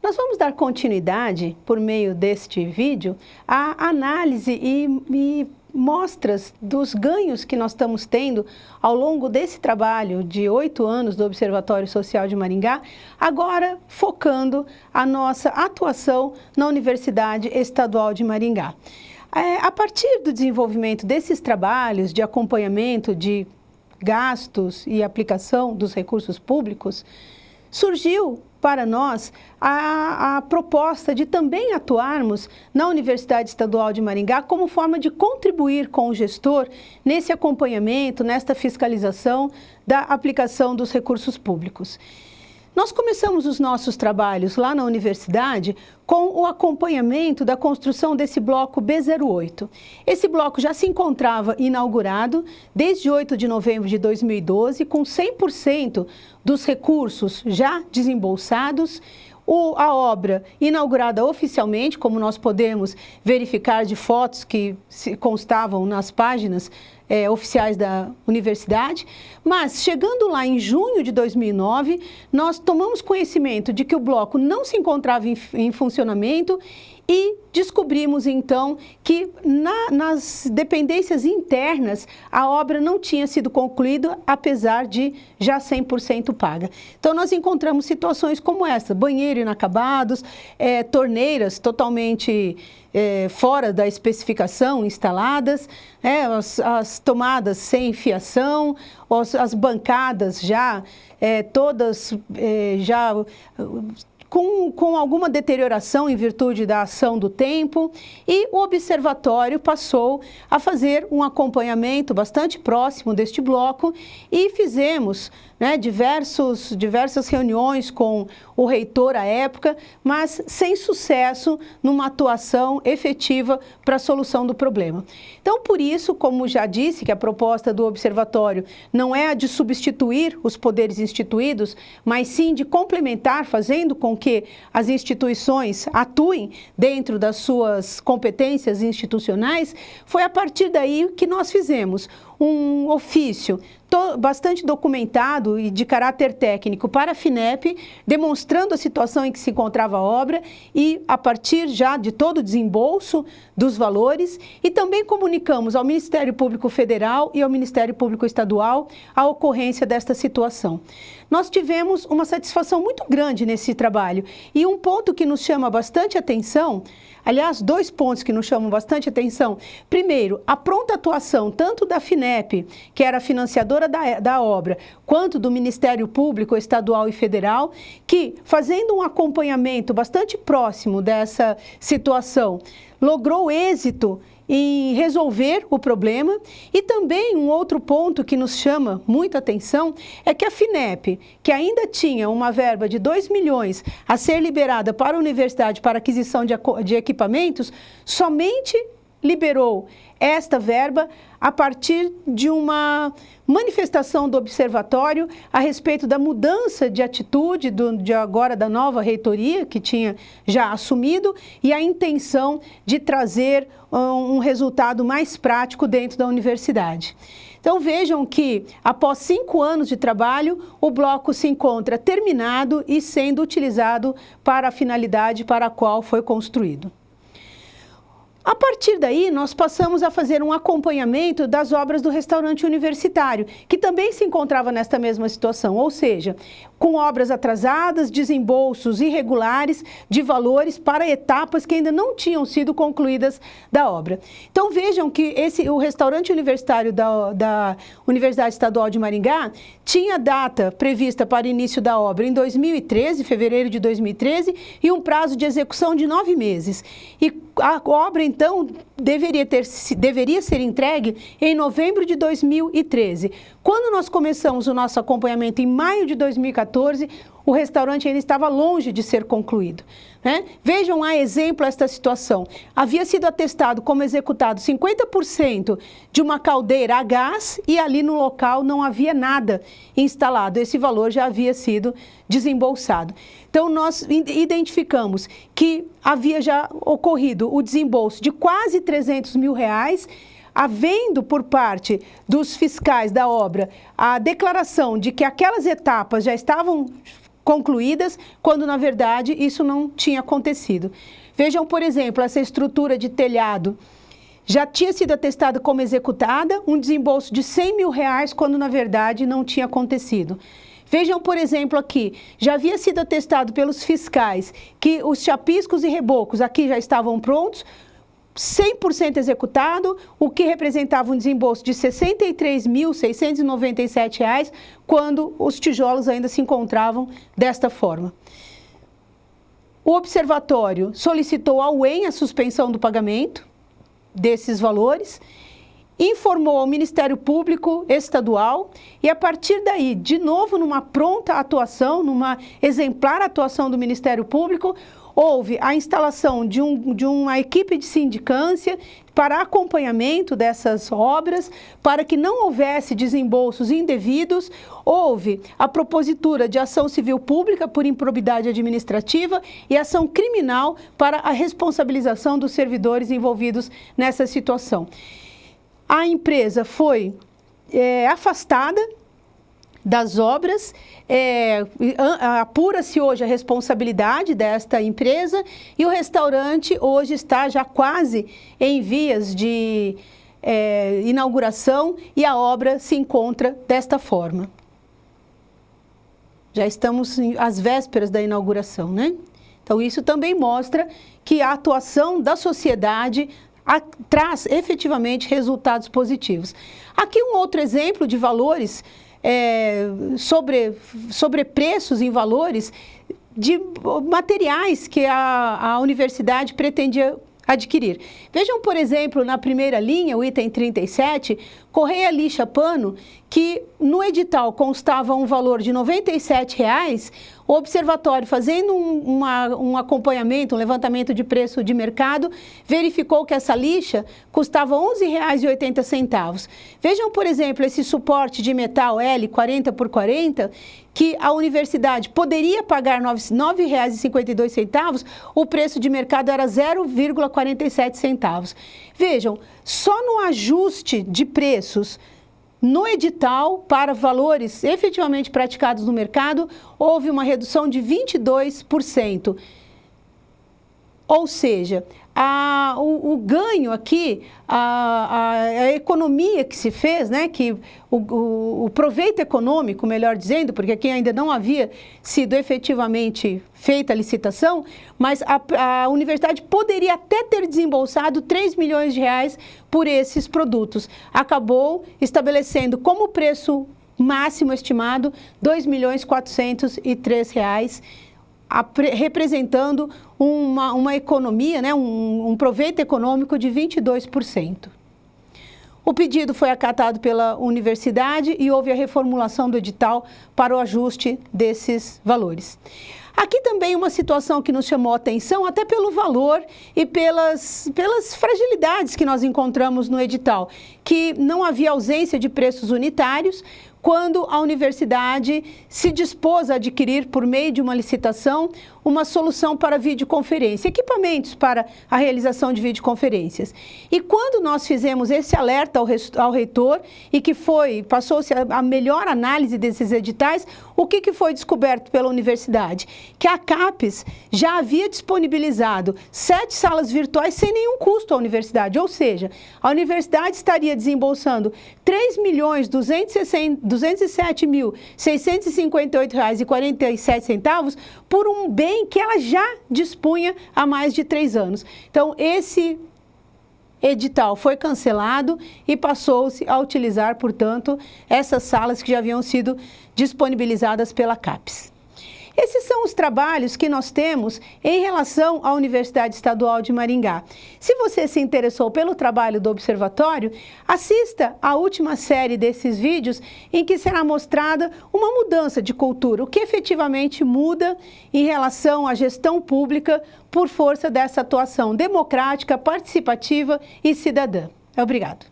Nós vamos dar continuidade, por meio deste vídeo, à análise e mostras dos ganhos que nós estamos tendo ao longo desse trabalho de 8 anos do Observatório Social de Maringá, agora focando a nossa atuação na Universidade Estadual de Maringá. A partir do desenvolvimento desses trabalhos de acompanhamento de gastos e aplicação dos recursos públicos, surgiu para nós a proposta de também atuarmos na Universidade Estadual de Maringá como forma de contribuir com o gestor nesse acompanhamento, nesta fiscalização da aplicação dos recursos públicos. Nós começamos os nossos trabalhos lá na universidade com o acompanhamento da construção desse bloco B08. Esse bloco já se encontrava inaugurado desde 8 de novembro de 2012, com 100% dos recursos já desembolsados, a obra inaugurada oficialmente, como nós podemos verificar de fotos que constavam nas páginas oficiais da universidade, mas chegando lá em junho de 2009, nós tomamos conhecimento de que o bloco não se encontrava em funcionamento e descobrimos então que nas dependências internas a obra não tinha sido concluída, apesar de já 100% paga. Então nós encontramos situações como essa: banheiro inacabados, torneiras totalmente fora da especificação instaladas, as tomadas sem fiação, as bancadas já todas já com alguma deterioração em virtude da ação do tempo, e o observatório passou a fazer um acompanhamento bastante próximo deste bloco e fizemos diversas reuniões com o reitor à época, mas sem sucesso numa atuação efetiva para a solução do problema. Então, por isso, como já disse, que a proposta do observatório não é a de substituir os poderes instituídos, mas sim de complementar, fazendo com que as instituições atuem dentro das suas competências institucionais, foi a partir daí que nós fizemos um ofício bastante documentado e de caráter técnico para a FINEP, demonstrando a situação em que se encontrava a obra e a partir já de todo o desembolso dos valores, e também comunicamos ao Ministério Público Federal e ao Ministério Público Estadual a ocorrência desta situação. Nós tivemos uma satisfação muito grande nesse trabalho, e um ponto que nos chama bastante atenção, aliás, 2 pontos que nos chamam bastante atenção. Primeiro, a pronta atuação tanto da FINEP, que era a financiadora da obra, quanto do Ministério Público Estadual e Federal, que, fazendo um acompanhamento bastante próximo dessa situação, logrou êxito em resolver o problema. E também um outro ponto que nos chama muita atenção é que a FINEP, que ainda tinha uma verba de 2 milhões a ser liberada para a universidade para aquisição de equipamentos, somente liberou esta verba a partir de uma manifestação do observatório a respeito da mudança de atitude agora da nova reitoria, que tinha já assumido, e a intenção de trazer um resultado mais prático dentro da universidade. Então vejam que, após 5 anos de trabalho, o bloco se encontra terminado e sendo utilizado para a finalidade para a qual foi construído. A partir daí, nós passamos a fazer um acompanhamento das obras do restaurante universitário, que também se encontrava nesta mesma situação, ou seja, com obras atrasadas, desembolsos irregulares de valores para etapas que ainda não tinham sido concluídas da obra. Então vejam que o restaurante universitário da Universidade Estadual de Maringá tinha data prevista para início da obra em 2013, fevereiro de 2013, e um prazo de execução de 9 meses. E a obra, então, deveria ser entregue em novembro de 2013. Quando nós começamos o nosso acompanhamento em maio de 2014, o restaurante ainda estava longe de ser concluído, né? Vejam a exemplo esta situação. Havia sido atestado como executado 50% de uma caldeira a gás e ali no local não havia nada instalado. Esse valor já havia sido desembolsado. Então, nós identificamos que havia já ocorrido o desembolso de quase 300 mil reais, havendo por parte dos fiscais da obra a declaração de que aquelas etapas já estavam concluídas, quando na verdade isso não tinha acontecido. Vejam, por exemplo, essa estrutura de telhado já tinha sido atestada como executada, um desembolso de R$100 mil, quando na verdade não tinha acontecido. Vejam, por exemplo, aqui, já havia sido atestado pelos fiscais que os chapiscos e rebocos aqui já estavam prontos, 100% executado, o que representava um desembolso de R$ 63.697, quando os tijolos ainda se encontravam desta forma. O observatório solicitou ao UEM a suspensão do pagamento desses valores, informou ao Ministério Público Estadual e, a partir daí, de novo, numa pronta atuação, numa exemplar atuação do Ministério Público, houve a instalação de uma equipe de sindicância para acompanhamento dessas obras, para que não houvesse desembolsos indevidos. Houve a propositura de ação civil pública por improbidade administrativa e ação criminal para a responsabilização dos servidores envolvidos nessa situação. A empresa foi afastada das obras, apura-se hoje a responsabilidade desta empresa e o restaurante hoje está já quase em vias de inauguração e a obra se encontra desta forma. Já estamos às vésperas da inauguração, né? Então isso também mostra que a atuação da sociedade traz efetivamente resultados positivos. Aqui um outro exemplo de valores sobre preços em valores de materiais que a universidade pretendia adquirir. Vejam, por exemplo, na primeira linha, o item 37, correia lixa pano, que no edital constava um valor de R$ 97, o observatório, fazendo um acompanhamento, um levantamento de preço de mercado, verificou que essa lixa custava R$ 11,80. Vejam, por exemplo, esse suporte de metal L 40 por 40, que a universidade poderia pagar R$ 9,52, o preço de mercado era R$ 0,47. Vejam, só no ajuste de preços no edital para valores efetivamente praticados no mercado, houve uma redução de 22%. Ou seja, o ganho aqui, a economia que se fez, né, que o proveito econômico, melhor dizendo, porque aqui ainda não havia sido efetivamente feita a licitação, mas a universidade poderia até ter desembolsado R$ 3 milhões por esses produtos. Acabou estabelecendo como preço máximo estimado R$ 2.403, representando uma economia, né, um proveito econômico de 22%. O pedido foi acatado pela universidade e houve a reformulação do edital para o ajuste desses valores. Aqui também uma situação que nos chamou a atenção, até pelo valor e pelas fragilidades que nós encontramos no edital, que não havia ausência de preços unitários, quando a universidade se dispôs a adquirir, por meio de uma licitação, uma solução para videoconferência, equipamentos para a realização de videoconferências. E quando nós fizemos esse alerta ao reitor e que passou-se a melhor análise desses editais, o que foi descoberto pela universidade? Que a CAPES já havia disponibilizado 7 salas virtuais sem nenhum custo à universidade, ou seja, a universidade estaria desembolsando R$ 3.207.658,47 por um bem que ela já dispunha há mais de 3 anos. Então, esse edital foi cancelado e passou-se a utilizar, portanto, essas salas que já haviam sido disponibilizadas pela CAPES. Esses são os trabalhos que nós temos em relação à Universidade Estadual de Maringá. Se você se interessou pelo trabalho do Observatório, assista à última série desses vídeos em que será mostrada uma mudança de cultura, o que efetivamente muda em relação à gestão pública por força dessa atuação democrática, participativa e cidadã. Obrigado.